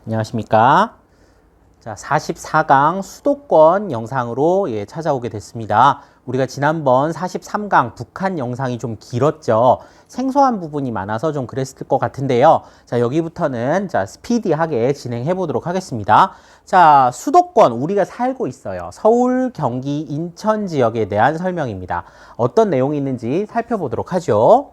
안녕하십니까. 자, 44강 수도권 영상으로 찾아오게 됐습니다. 우리가 지난번 43강 북한 영상이 좀 길었죠. 생소한 부분이 많아서 좀 그랬을 것 같은데요. 자, 여기부터는 스피디하게 진행해 보도록 하겠습니다. 자, 수도권 우리가 살고 있어요. 서울, 경기, 인천 지역에 대한 설명입니다. 어떤 내용이 있는지 살펴보도록 하죠.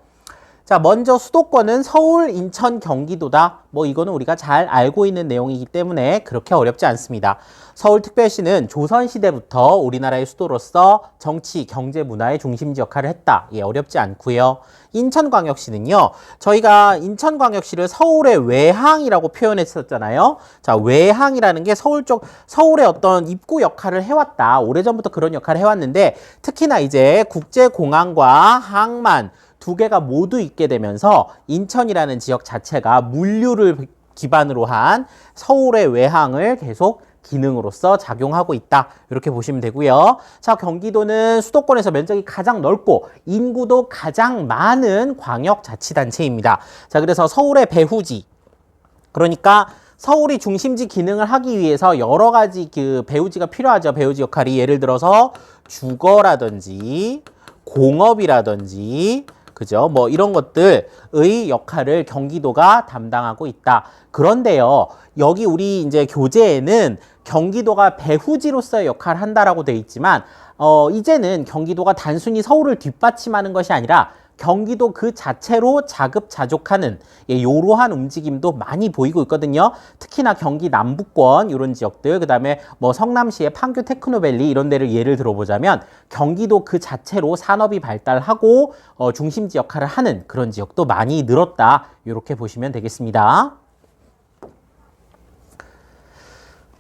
자, 먼저 수도권은 서울, 인천, 경기도다. 이거는 우리가 잘 알고 있는 내용이기 때문에 그렇게 어렵지 않습니다. 서울특별시는 조선시대부터 우리나라의 수도로서 정치, 경제, 문화의 중심지 역할을 했다. 어렵지 않고요. 인천광역시는요. 저희가 인천광역시를 서울의 외항이라고 표현했었잖아요. 자, 외항이라는 게 서울의 어떤 입구 역할을 해왔다. 오래전부터 그런 역할을 해왔는데 특히나 이제 국제공항과 항만 두 개가 모두 있게 되면서 인천이라는 지역 자체가 물류를 기반으로 한 서울의 외항을 계속 기능으로서 작용하고 있다. 이렇게 보시면 되고요. 자, 경기도는 수도권에서 면적이 가장 넓고 인구도 가장 많은 광역자치단체입니다. 자, 그래서 서울의 배후지, 그러니까 서울이 중심지 기능을 하기 위해서 여러 가지 배후지가 필요하죠. 배후지 역할이 예를 들어서 주거라든지 공업이라든지 그죠? 이런 것들의 역할을 경기도가 담당하고 있다. 그런데요, 여기 우리 이제 교재에는 경기도가 배후지로서의 역할을 한다라고 되어 있지만, 이제는 경기도가 단순히 서울을 뒷받침하는 것이 아니라 경기도 그 자체로 자급자족하는 이러한 움직임도 많이 보이고 있거든요. 특히나 경기 남부권 이런 지역들, 그 다음에 성남시의 판교 테크노밸리 이런 데를 예를 들어보자면 경기도 그 자체로 산업이 발달하고 중심지 역할을 하는 그런 지역도 많이 늘었다. 이렇게 보시면 되겠습니다.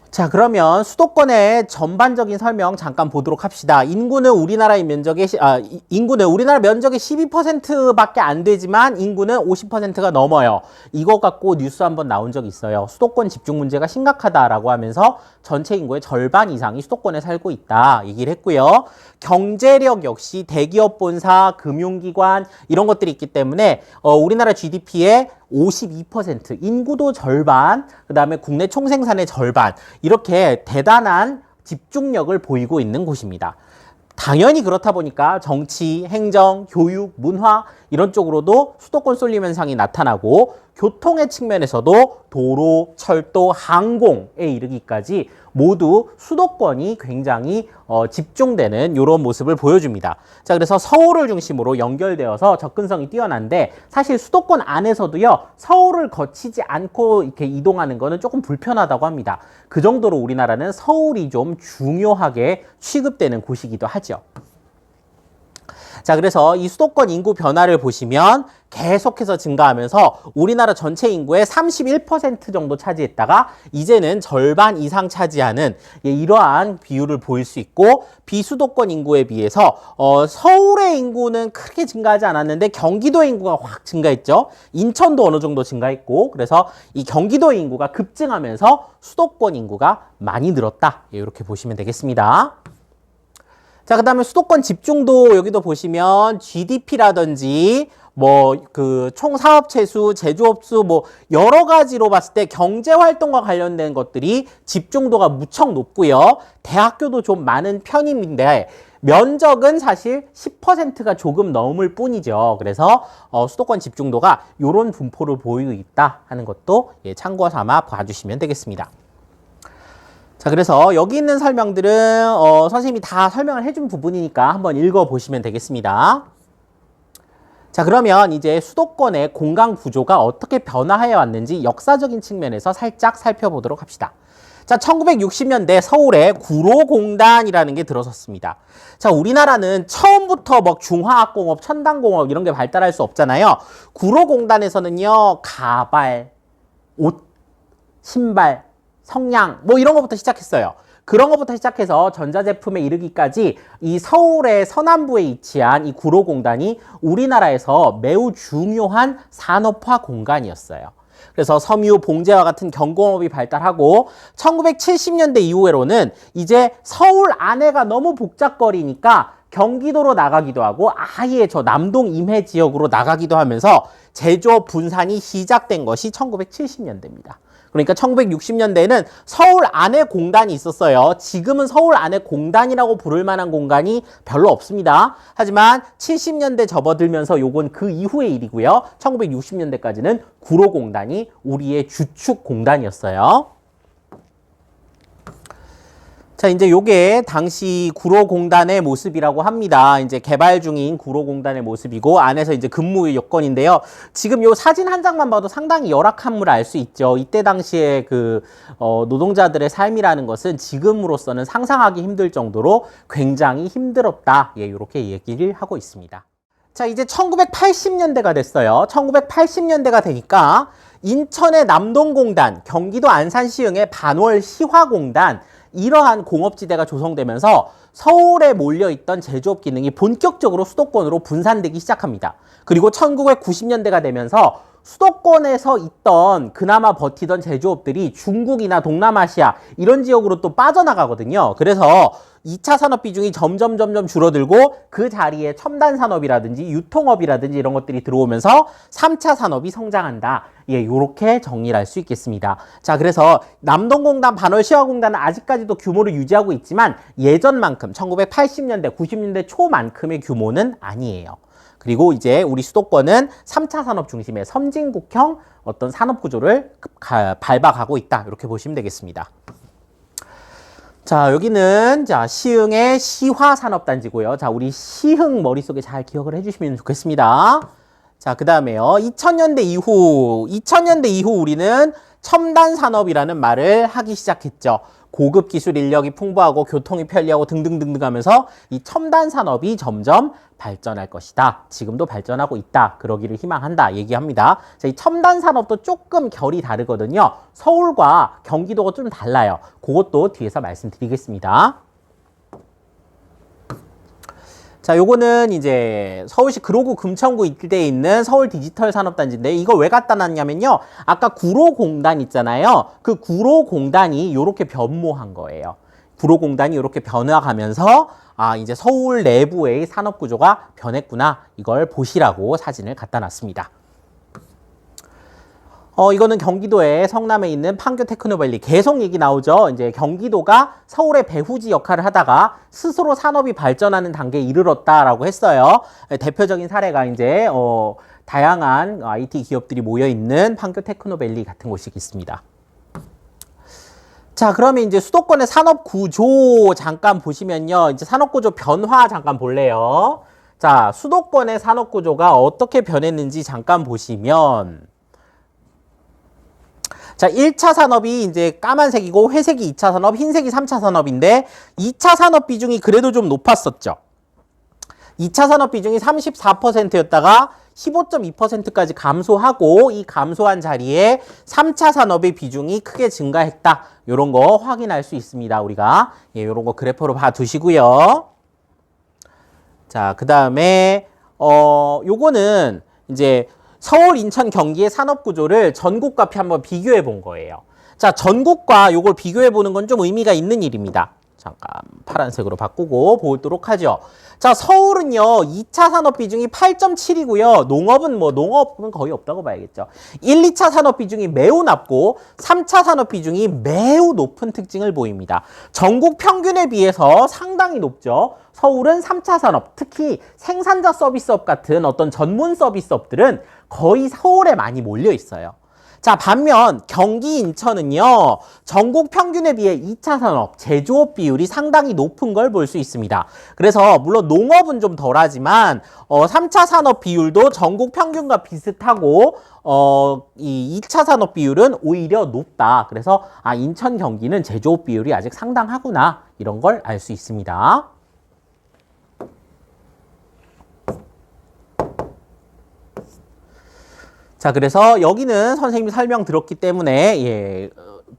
자, 그러면 수도권의 전반적인 설명 잠깐 보도록 합시다. 인구는 우리나라 면적의 12%밖에 안 되지만 인구는 50%가 넘어요. 이거 갖고 뉴스 한번 나온 적이 있어요. 수도권 집중 문제가 심각하다라고 하면서 전체 인구의 절반 이상이 수도권에 살고 있다 얘기를 했고요. 경제력 역시 대기업 본사, 금융기관 이런 것들이 있기 때문에 우리나라 GDP의 52%, 인구도 절반, 그 다음에 국내 총생산의 절반, 이렇게 대단한 집중력을 보이고 있는 곳입니다. 당연히 그렇다 보니까 정치, 행정, 교육, 문화 이런 쪽으로도 수도권 쏠림 현상이 나타나고 교통의 측면에서도 도로, 철도, 항공에 이르기까지 모두 수도권이 굉장히 집중되는 이런 모습을 보여줍니다. 자, 그래서 서울을 중심으로 연결되어서 접근성이 뛰어난데 사실 수도권 안에서도요, 서울을 거치지 않고 이렇게 이동하는 거는 조금 불편하다고 합니다. 그 정도로 우리나라는 서울이 좀 중요하게 취급되는 곳이기도 하죠. 자, 그래서 이 수도권 인구 변화를 보시면 계속해서 증가하면서 우리나라 전체 인구의 31% 정도 차지했다가 이제는 절반 이상 차지하는 이러한 비율을 보일 수 있고, 비수도권 인구에 비해서 서울의 인구는 크게 증가하지 않았는데 경기도의 인구가 확 증가했죠. 인천도 어느 정도 증가했고, 그래서 이 경기도의 인구가 급증하면서 수도권 인구가 많이 늘었다. 이렇게 보시면 되겠습니다. 자, 그 다음에 수도권 집중도 여기도 보시면 GDP라든지 총 사업체 수, 제조업 수 여러 가지로 봤을 때 경제 활동과 관련된 것들이 집중도가 무척 높고요. 대학교도 좀 많은 편인데 면적은 사실 10%가 조금 넘을 뿐이죠. 그래서 수도권 집중도가 이런 분포를 보이고 있다 하는 것도 참고 삼아 봐주시면 되겠습니다. 자, 그래서 여기 있는 설명들은 선생님이 다 설명을 해준 부분이니까 한번 읽어보시면 되겠습니다. 자, 그러면 이제 수도권의 공간 구조가 어떻게 변화해 왔는지 역사적인 측면에서 살짝 살펴보도록 합시다. 자, 1960년대 서울에 구로공단이라는 게 들어섰습니다. 자, 우리나라는 처음부터 중화학공업, 첨단공업 이런 게 발달할 수 없잖아요. 구로공단에서는요, 가발, 옷, 신발, 성냥 이런 것부터 시작했어요. 그런 것부터 시작해서 전자제품에 이르기까지 이 서울의 서남부에 위치한 이 구로공단이 우리나라에서 매우 중요한 산업화 공간이었어요. 그래서 섬유, 봉제와 같은 경공업이 발달하고 1970년대 이후로는 이제 서울 안에가 너무 복잡거리니까 경기도로 나가기도 하고 아예 저 남동 임해 지역으로 나가기도 하면서 제조업 분산이 시작된 것이 1970년대입니다. 그러니까 1960년대에는 서울 안에 공단이 있었어요. 지금은 서울 안에 공단이라고 부를 만한 공간이 별로 없습니다. 하지만 70년대 접어들면서 요건 그 이후의 일이고요. 1960년대까지는 구로공단이 우리의 주축 공단이었어요. 자, 이제 요게 당시 구로공단의 모습이라고 합니다. 이제 개발 중인 구로공단의 모습이고, 안에서 이제 근무 여건인데요. 지금 요 사진 한 장만 봐도 상당히 열악한물 알 수 있죠. 이때 당시에 노동자들의 삶이라는 것은 지금으로서는 상상하기 힘들 정도로 굉장히 힘들었다. 예, 요렇게 얘기를 하고 있습니다. 자, 이제 1980년대가 됐어요. 1980년대가 되니까 인천의 남동공단, 경기도 안산시흥의 반월시화공단, 이러한 공업지대가 조성되면서 서울에 몰려있던 제조업 기능이 본격적으로 수도권으로 분산되기 시작합니다. 그리고 1990년대가 되면서 수도권에서 있던 그나마 버티던 제조업들이 중국이나 동남아시아 이런 지역으로 또 빠져나가거든요. 그래서 2차 산업 비중이 점점 줄어들고 그 자리에 첨단 산업이라든지 유통업이라든지 이런 것들이 들어오면서 3차 산업이 성장한다. 예, 요렇게 정리를 할 수 있겠습니다. 자, 그래서 남동공단, 반월시화공단은 아직까지도 규모를 유지하고 있지만 예전만큼 1980년대, 90년대 초만큼의 규모는 아니에요. 그리고 이제 우리 수도권은 3차 산업 중심의 선진국형 어떤 산업 구조를 밟아가고 있다. 이렇게 보시면 되겠습니다. 자, 여기는 시흥의 시화산업단지고요. 자, 우리 시흥 머릿속에 잘 기억을 해주시면 좋겠습니다. 자, 그 다음에요. 2000년대 이후 우리는 첨단 산업이라는 말을 하기 시작했죠. 고급 기술 인력이 풍부하고 교통이 편리하고 등등등등 하면서 이 첨단 산업이 점점 발전할 것이다. 지금도 발전하고 있다. 그러기를 희망한다. 얘기합니다. 자, 이 첨단 산업도 조금 결이 다르거든요. 서울과 경기도가 좀 달라요. 그것도 뒤에서 말씀드리겠습니다. 자, 요거는 이제 서울시 구로구 금천구 일대에 있는 서울 디지털 산업단지인데 이걸 왜 갖다 놨냐면요. 아까 구로공단 있잖아요. 그 구로공단이 요렇게 변모한 거예요. 구로공단이 요렇게 변화가면서 이제 서울 내부의 산업구조가 변했구나. 이걸 보시라고 사진을 갖다 놨습니다. 이거는 경기도의 성남에 있는 판교 테크노밸리. 계속 얘기 나오죠. 이제 경기도가 서울의 배후지 역할을 하다가 스스로 산업이 발전하는 단계에 이르렀다라고 했어요. 대표적인 사례가 이제 다양한 IT 기업들이 모여 있는 판교 테크노밸리 같은 곳이 있습니다. 자, 그러면 이제 수도권의 산업 구조 잠깐 보시면요. 이제 산업 구조 변화 잠깐 볼래요. 자, 수도권의 산업 구조가 어떻게 변했는지 잠깐 보시면 자, 1차 산업이 이제 까만색이고 회색이 2차 산업, 흰색이 3차 산업인데 2차 산업 비중이 그래도 좀 높았었죠. 2차 산업 비중이 34%였다가 15.2%까지 감소하고 이 감소한 자리에 3차 산업의 비중이 크게 증가했다. 이런 거 확인할 수 있습니다. 우리가 이런 거 그래프로 봐두시고요. 자, 그 다음에 요거는 이제 서울, 인천, 경기의 산업 구조를 전국과 한번 비교해 본 거예요. 자, 전국과 요걸 비교해 보는 건 좀 의미가 있는 일입니다. 잠깐 파란색으로 바꾸고 보도록 하죠. 자, 서울은요 2차 산업 비중이 8.7이고요. 농업은 거의 없다고 봐야겠죠. 1, 2차 산업 비중이 매우 낮고 3차 산업 비중이 매우 높은 특징을 보입니다. 전국 평균에 비해서 상당히 높죠. 서울은 3차 산업, 특히 생산자 서비스업 같은 어떤 전문 서비스업들은 거의 서울에 많이 몰려 있어요. 자, 반면 경기 인천은요 전국 평균에 비해 2차 산업, 제조업 비율이 상당히 높은 걸 볼 수 있습니다. 그래서 물론 농업은 좀 덜하지만 3차 산업 비율도 전국 평균과 비슷하고 이 2차 산업 비율은 오히려 높다. 그래서 인천 경기는 제조업 비율이 아직 상당하구나 이런 걸 알 수 있습니다. 자, 그래서 여기는 선생님이 설명 들었기 때문에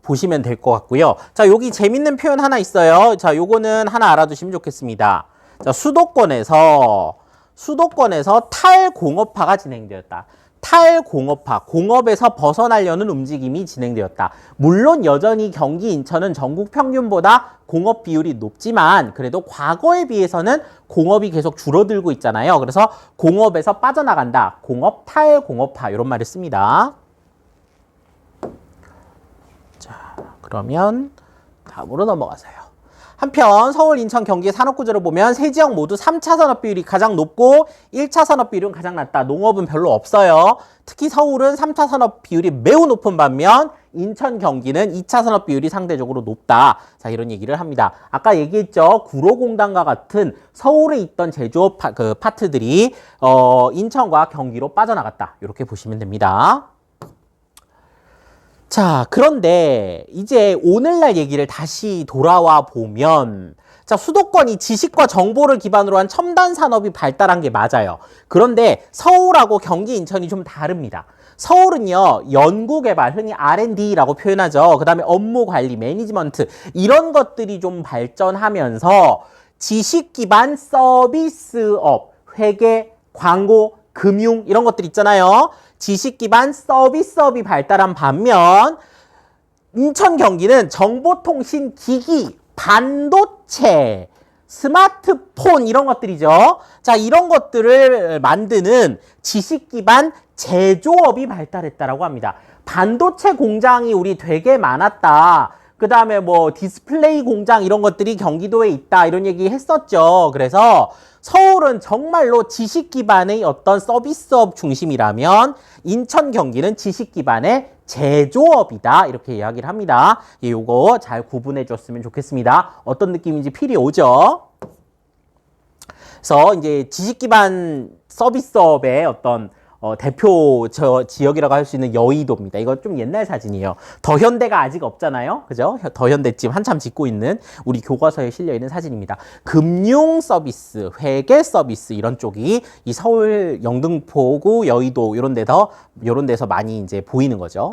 보시면 될 것 같고요. 자, 여기 재밌는 표현 하나 있어요. 자, 요거는 하나 알아두시면 좋겠습니다. 자, 수도권에서 탈공업화가 진행되었다. 탈공업화, 공업에서 벗어나려는 움직임이 진행되었다. 물론 여전히 경기 인천은 전국 평균보다 공업 비율이 높지만 그래도 과거에 비해서는 공업이 계속 줄어들고 있잖아요. 그래서 공업에서 빠져나간다. 공업 탈공업화 이런 말을 씁니다. 그러면 다음으로 넘어가세요. 한편 서울, 인천, 경기의 산업구조를 보면 세 지역 모두 3차 산업비율이 가장 높고 1차 산업비율은 가장 낮다. 농업은 별로 없어요. 특히 서울은 3차 산업비율이 매우 높은 반면 인천, 경기는 2차 산업비율이 상대적으로 높다. 자, 이런 얘기를 합니다. 아까 얘기했죠. 구로공단과 같은 서울에 있던 제조업 파트들이 인천과 경기로 빠져나갔다. 이렇게 보시면 됩니다. 자, 그런데 이제 오늘날 얘기를 다시 돌아와 보면 자, 수도권이 지식과 정보를 기반으로 한 첨단 산업이 발달한 게 맞아요. 그런데 서울하고 경기, 인천이 좀 다릅니다. 서울은요, 연구개발, 흔히 R&D라고 표현하죠. 그 다음에 업무 관리, 매니지먼트 이런 것들이 좀 발전하면서 지식 기반 서비스업, 회계, 광고, 금융 이런 것들 있잖아요. 지식 기반 서비스업이 발달한 반면 인천, 경기는 정보통신 기기, 반도체, 스마트폰 이런 것들이죠. 자, 이런 것들을 만드는 지식 기반 제조업이 발달했다라고 합니다. 반도체 공장이 우리 되게 많았다. 그 다음에 뭐 디스플레이 공장 이런 것들이 경기도에 있다. 이런 얘기 했었죠. 그래서 서울은 정말로 지식 기반의 어떤 서비스업 중심이라면 인천, 경기는 지식 기반의 제조업이다. 이렇게 이야기를 합니다. 요거 잘 구분해 줬으면 좋겠습니다. 어떤 느낌인지 필이 오죠? 그래서 이제 지식 기반 서비스업의 어떤 대표 지역이라고 할 수 있는 여의도입니다. 이거 좀 옛날 사진이에요. 더현대가 아직 없잖아요. 그죠? 더현대집 한참 짓고 있는 우리 교과서에 실려 있는 사진입니다. 금융 서비스, 회계 서비스 이런 쪽이 이 서울 영등포구 여의도 이런 데서 많이 이제 보이는 거죠.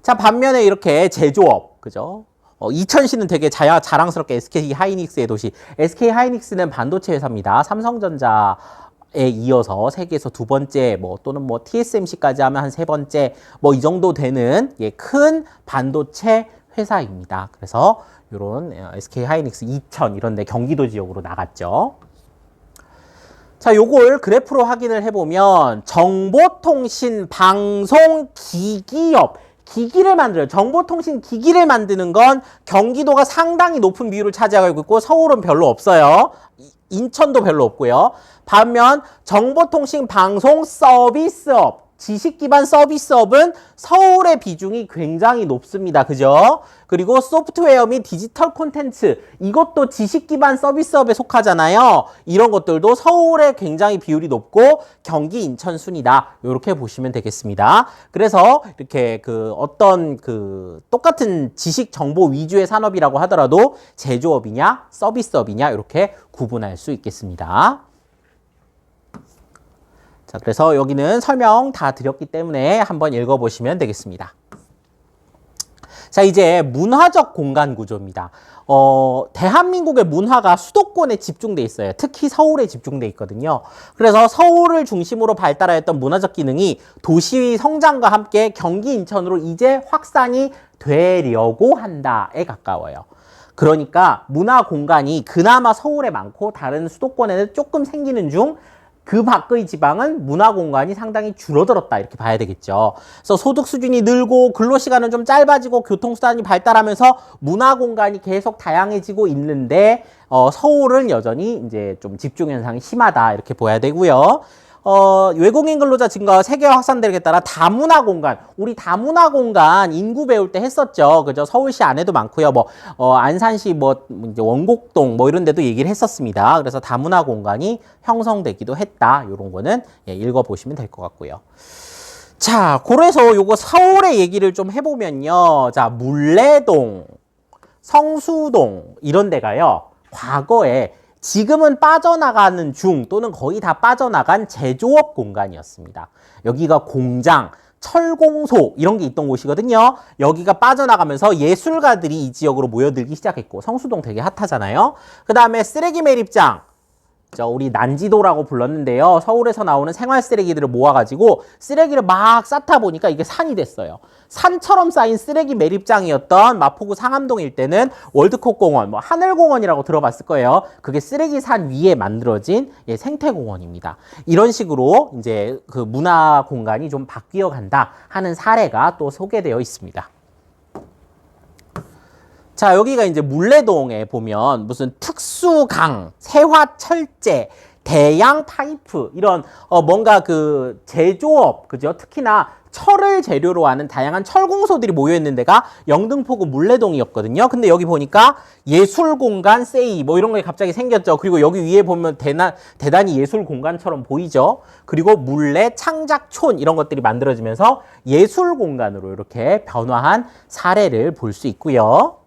자, 반면에 이렇게 제조업, 그죠? 이천시는 되게 자랑스럽게 SK 하이닉스의 도시. SK 하이닉스는 반도체 회사입니다. 삼성전자 에 이어서 세계에서 두 번째 또는 TSMC까지 하면 한 세 번째 이 정도 되는 큰 반도체 회사입니다. 그래서 이런 SK 하이닉스 이천 이런 데 경기도 지역으로 나갔죠. 자, 요걸 그래프로 확인을 해보면 정보통신 방송 기기업 기기를 만들어요. 정보통신 기기를 만드는 건 경기도가 상당히 높은 비율을 차지하고 있고 서울은 별로 없어요. 인천도 별로 없고요. 반면 정보통신 방송 서비스업, 지식기반 서비스업은 서울의 비중이 굉장히 높습니다. 그죠? 그리고 소프트웨어 및 디지털 콘텐츠, 이것도 지식기반 서비스업에 속하잖아요. 이런 것들도 서울에 굉장히 비율이 높고 경기, 인천 순이다. 이렇게 보시면 되겠습니다. 그래서 이렇게 똑같은 지식 정보 위주의 산업이라고 하더라도 제조업이냐 서비스업이냐 이렇게 구분할 수 있겠습니다. 자, 그래서 여기는 설명 다 드렸기 때문에 한번 읽어보시면 되겠습니다. 자, 이제 문화적 공간 구조입니다. 대한민국의 문화가 수도권에 집중돼 있어요. 특히 서울에 집중돼 있거든요. 그래서 서울을 중심으로 발달하였던 문화적 기능이 도시 성장과 함께 경기, 인천으로 이제 확산이 되려고 한다에 가까워요. 그러니까 문화 공간이 그나마 서울에 많고 다른 수도권에는 조금 생기는 중 그 밖의 지방은 문화 공간이 상당히 줄어들었다 이렇게 봐야 되겠죠. 그래서 소득 수준이 늘고 근로시간은 좀 짧아지고 교통수단이 발달하면서 문화 공간이 계속 다양해지고 있는데 서울은 여전히 이제 좀 집중 현상이 심하다 이렇게 봐야 되고요. 외국인 근로자 증가와 세계화 확산되기에 따라 다문화 공간, 우리 다문화 공간 인구 배울 때 했었죠. 그죠? 서울시 안에도 많고요. 안산시 이제 원곡동 이런 데도 얘기를 했었습니다. 그래서 다문화 공간이 형성되기도 했다. 요런 거는 읽어보시면 될 것 같고요. 자, 그래서 요거 서울의 얘기를 좀 해보면요. 자, 물레동, 성수동 이런 데가요. 과거에 지금은 빠져나가는 중 또는 거의 다 빠져나간 제조업 공간이었습니다. 여기가 공장, 철공소 이런 게 있던 곳이거든요. 여기가 빠져나가면서 예술가들이 이 지역으로 모여들기 시작했고 성수동 되게 핫하잖아요. 그 다음에 쓰레기 매립장, 우리 난지도라고 불렀는데요. 서울에서 나오는 생활 쓰레기들을 모아가지고 쓰레기를 막 쌓다 보니까 이게 산이 됐어요. 산처럼 쌓인 쓰레기 매립장이었던 마포구 상암동 일대는 월드컵공원, 하늘공원이라고 들어봤을 거예요. 그게 쓰레기 산 위에 만들어진 생태공원입니다. 이런 식으로 이제 그 문화 공간이 좀 바뀌어 간다 하는 사례가 또 소개되어 있습니다. 자, 여기가 이제 물레동에 보면 무슨 특수강, 세화철제, 대양 파이프 이런 뭔가 그 제조업, 그죠? 특히나 철을 재료로 하는 다양한 철공소들이 모여 있는 데가 영등포구 물레동이었거든요. 근데 여기 보니까 예술공간 세이 뭐 이런 게 갑자기 생겼죠. 그리고 여기 위에 보면 대단히 예술공간처럼 보이죠. 그리고 물레, 창작촌 이런 것들이 만들어지면서 예술공간으로 이렇게 변화한 사례를 볼 수 있고요.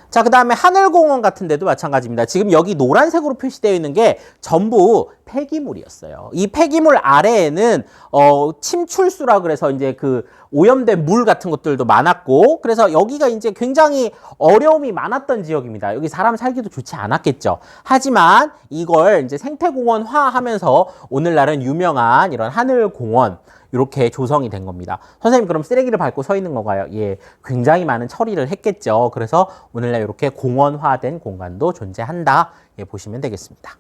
자, 그 다음에 하늘공원 같은 데도 마찬가지입니다. 지금 여기 노란색으로 표시되어 있는 게 전부 폐기물이었어요. 이 폐기물 아래에는 침출수라 그래서 이제 그 오염된 물 같은 것들도 많았고, 그래서 여기가 이제 굉장히 어려움이 많았던 지역입니다. 여기 사람 살기도 좋지 않았겠죠. 하지만 이걸 이제 생태공원화 하면서 오늘날은 유명한 이런 하늘공원 이렇게 조성이 된 겁니다. 선생님 그럼 쓰레기를 밟고 서 있는 건가요? 예, 굉장히 많은 처리를 했겠죠. 그래서 오늘날 이렇게 공원화된 공간도 존재한다. 예, 보시면 되겠습니다.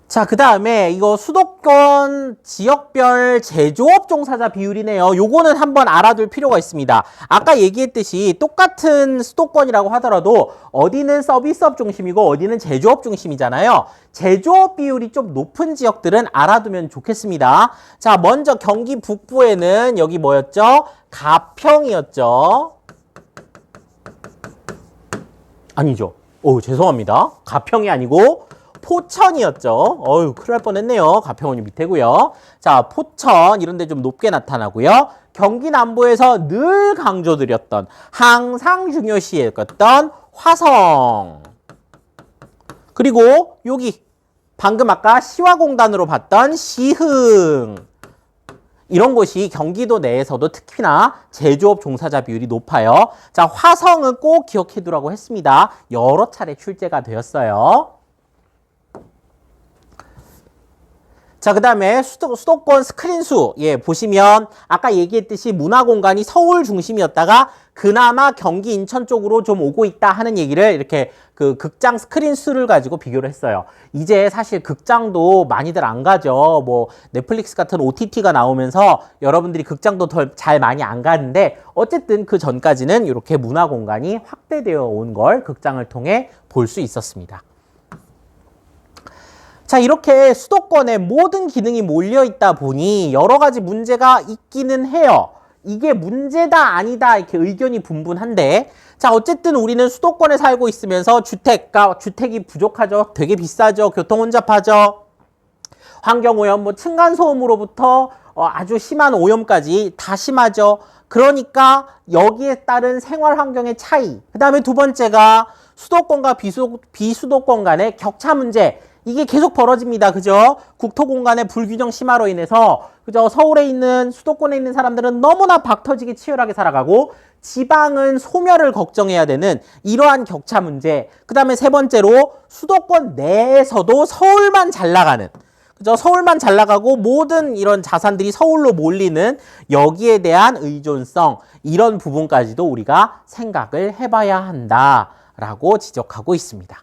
자, 그 다음에 이거 수도권 지역별 제조업 종사자 비율이네요. 요거는 한번 알아둘 필요가 있습니다. 아까 얘기했듯이 똑같은 수도권이라고 하더라도 어디는 서비스업 중심이고 어디는 제조업 중심이잖아요. 제조업 비율이 좀 높은 지역들은 알아두면 좋겠습니다. 자, 먼저 경기 북부에는 여기 뭐였죠? 가평이었죠. 아니죠. 죄송합니다. 가평이 아니고 포천이었죠. 큰일 날 뻔했네요. 가평원이 밑에고요. 자, 포천 이런 데 좀 높게 나타나고요. 경기 남부에서 늘 강조드렸던 항상 중요시했던 화성. 그리고 여기 방금 아까 시화공단으로 봤던 시흥. 이런 곳이 경기도 내에서도 특히나 제조업 종사자 비율이 높아요. 자, 화성은 꼭 기억해두라고 했습니다. 여러 차례 출제가 되었어요. 자, 그 다음에 수도권 스크린수. 예, 보시면 아까 얘기했듯이 문화공간이 서울 중심이었다가 그나마 경기 인천 쪽으로 좀 오고 있다 하는 얘기를 이렇게 그 극장 스크린 수를 가지고 비교를 했어요. 이제 사실 극장도 많이들 안 가죠. 뭐 넷플릭스 같은 OTT가 나오면서 여러분들이 극장도 더 잘 많이 안 가는데 어쨌든 그 전까지는 이렇게 문화공간이 확대되어 온 걸 극장을 통해 볼 수 있었습니다. 자, 이렇게 수도권에 모든 기능이 몰려있다 보니 여러 가지 문제가 있기는 해요. 이게 문제다 아니다 이렇게 의견이 분분한데, 자, 어쨌든 우리는 수도권에 살고 있으면서 주택이 부족하죠. 되게 비싸죠. 교통 혼잡하죠. 환경오염, 뭐 층간소음으로부터 아주 심한 오염까지 다 심하죠. 그러니까 여기에 따른 생활 환경의 차이. 그 다음에 두 번째가 수도권과 비수도권 간의 격차 문제. 이게 계속 벌어집니다. 그죠? 국토공간의 불균형 심화로 인해서, 그죠? 서울에 있는, 수도권에 있는 사람들은 너무나 박터지게 치열하게 살아가고, 지방은 소멸을 걱정해야 되는 이러한 격차 문제. 그 다음에 세 번째로, 수도권 내에서도 서울만 잘 나가는, 그죠? 서울만 잘 나가고 모든 이런 자산들이 서울로 몰리는 여기에 대한 의존성, 이런 부분까지도 우리가 생각을 해봐야 한다라고 지적하고 있습니다.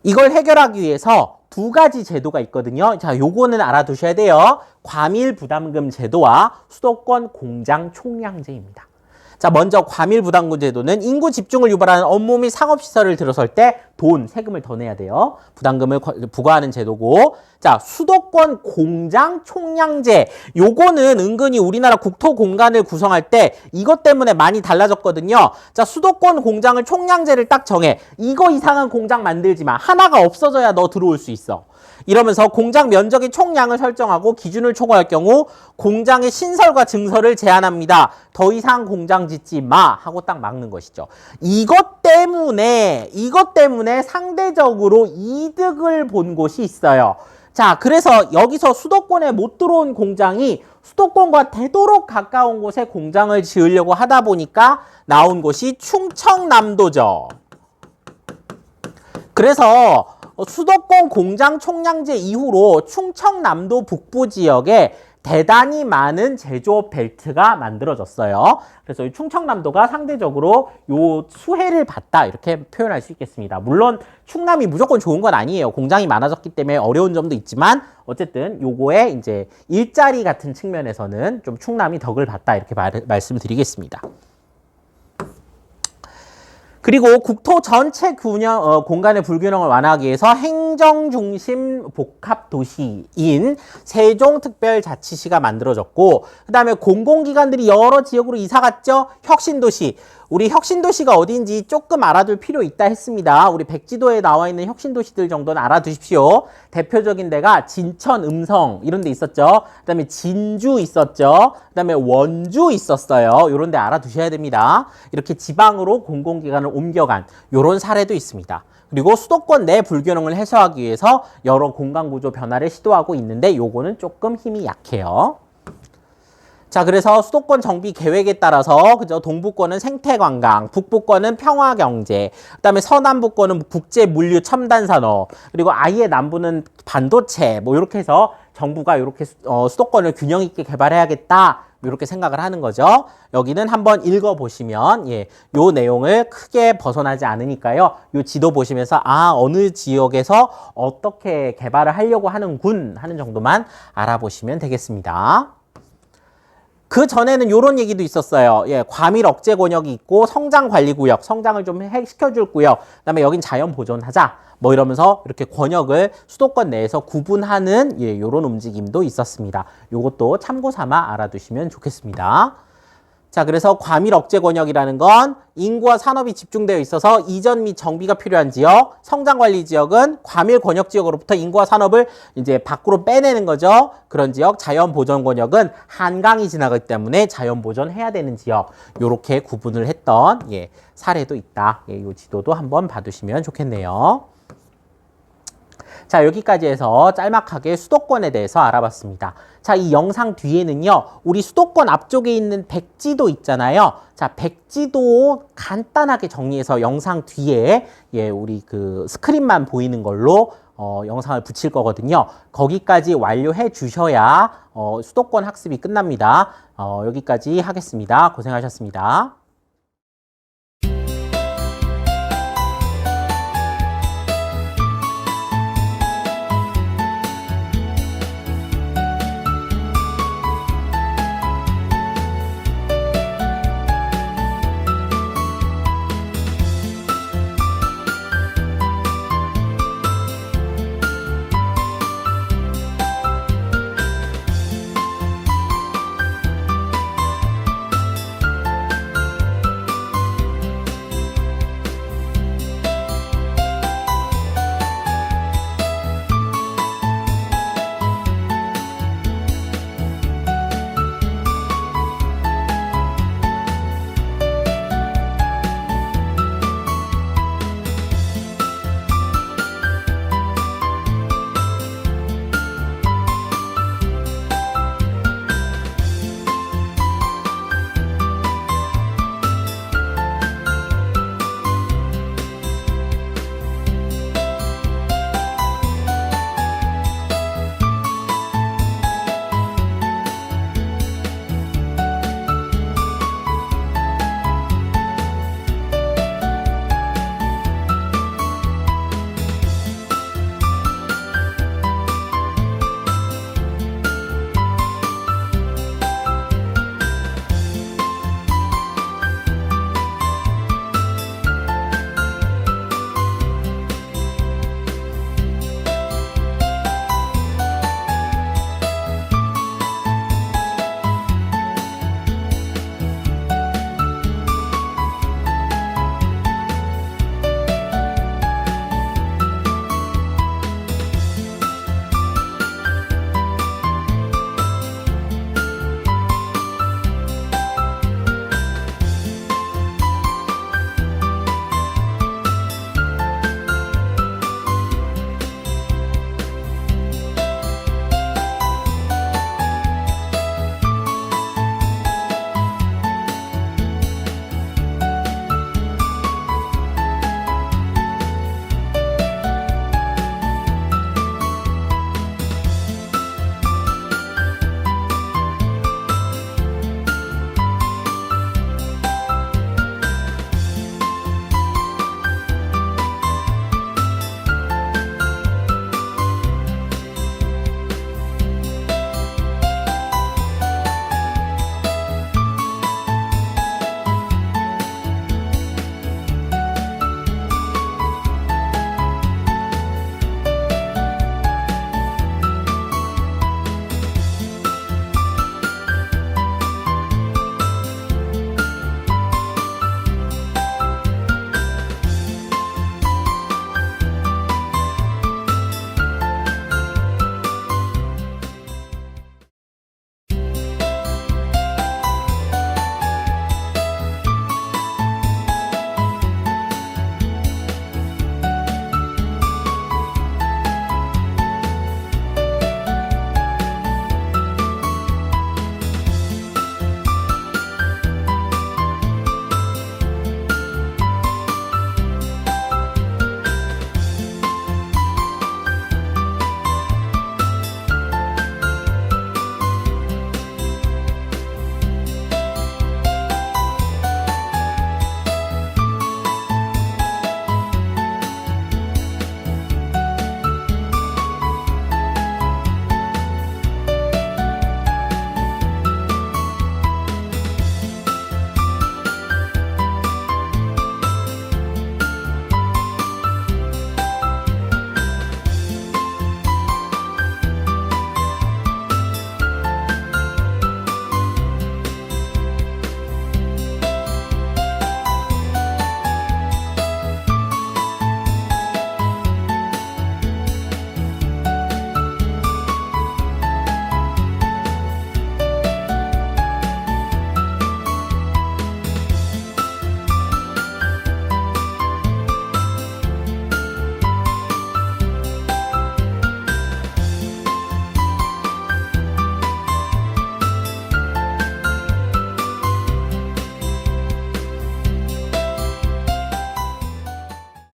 이걸 해결하기 위해서 두 가지 제도가 있거든요. 자, 요거는 알아두셔야 돼요. 과밀부담금 제도와 수도권 공장 총량제입니다. 자, 먼저 과밀부담금 제도는 인구 집중을 유발하는 업무 및 상업시설을 들어설 때 세금을 더 내야 돼요. 부담금을 부과하는 제도고, 자, 수도권 공장 총량제. 요거는 은근히 우리나라 국토 공간을 구성할 때 이것 때문에 많이 달라졌거든요. 자, 수도권 공장을 총량제를 딱 정해. 이거 이상한 공장 만들지 마. 하나가 없어져야 너 들어올 수 있어. 이러면서 공장 면적의 총량을 설정하고 기준을 초과할 경우 공장의 신설과 증설을 제한합니다. 더 이상 공장 짓지 마 하고 딱 막는 것이죠. 이것 때문에 상대적으로 이득을 본 곳이 있어요. 자, 그래서 여기서 수도권에 못 들어온 공장이 수도권과 되도록 가까운 곳에 공장을 지으려고 하다 보니까 나온 곳이 충청남도죠. 그래서 수도권 공장 총량제 이후로 충청남도 북부 지역에 대단히 많은 제조업 벨트가 만들어졌어요. 그래서 이 충청남도가 상대적으로 요 수혜를 봤다 이렇게 표현할 수 있겠습니다. 물론 충남이 무조건 좋은 건 아니에요. 공장이 많아졌기 때문에 어려운 점도 있지만 어쨌든 요거에 이제 일자리 같은 측면에서는 좀 충남이 덕을 봤다 이렇게 말씀을 드리겠습니다. 그리고 국토 전체 공간의 불균형을 완화하기 위해서 행정중심 복합도시인 세종특별자치시가 만들어졌고 그 다음에 공공기관들이 여러 지역으로 이사갔죠. 혁신도시. 우리 혁신도시가 어딘지 조금 알아둘 필요 있다 했습니다. 우리 백지도에 나와 있는 혁신도시들 정도는 알아두십시오. 대표적인 데가 진천, 음성 이런 데 있었죠. 그 다음에 진주 있었죠. 그 다음에 원주 있었어요. 이런 데 알아두셔야 됩니다. 이렇게 지방으로 공공기관을 옮겨간 이런 사례도 있습니다. 그리고 수도권 내 불균형을 해소하기 위해서 여러 공간구조 변화를 시도하고 있는데 요거는 조금 힘이 약해요. 자, 그래서 수도권 정비 계획에 따라서 그죠? 동부권은 생태관광, 북부권은 평화경제, 그다음에 서남부권은 국제 물류 첨단 산업, 그리고 아예 남부는 반도체 뭐 이렇게 해서 정부가 이렇게 수도권을 균형 있게 개발해야겠다. 이렇게 생각을 하는 거죠. 여기는 한번 읽어보시면 요 내용을 크게 벗어나지 않으니까요. 요 지도 보시면서 어느 지역에서 어떻게 개발을 하려고 하는군 하는 정도만 알아보시면 되겠습니다. 그 전에는 이런 얘기도 있었어요. 과밀 억제 권역이 있고 성장 관리 구역, 성장을 좀 시켜줄 구역, 그다음에 여긴 자연 보존하자. 뭐 이러면서 이렇게 권역을 수도권 내에서 구분하는 이런 움직임도 있었습니다. 요것도 참고 삼아 알아두시면 좋겠습니다. 자, 그래서 과밀 억제 권역이라는 건 인구와 산업이 집중되어 있어서 이전 및 정비가 필요한 지역, 성장 관리 지역은 과밀 권역 지역으로부터 인구와 산업을 이제 밖으로 빼내는 거죠. 그런 지역, 자연 보존 권역은 한강이 지나가기 때문에 자연 보존해야 되는 지역. 요렇게 구분을 했던 사례도 있다. 요 지도도 한번 봐두시면 좋겠네요. 자, 여기까지 해서 짤막하게 수도권에 대해서 알아봤습니다. 자, 이 영상 뒤에는요, 우리 수도권 앞쪽에 있는 백지도 있잖아요. 자, 백지도 간단하게 정리해서 영상 뒤에 우리 그 스크린만 보이는 걸로 영상을 붙일 거거든요. 거기까지 완료해 주셔야 수도권 학습이 끝납니다. 여기까지 하겠습니다. 고생하셨습니다.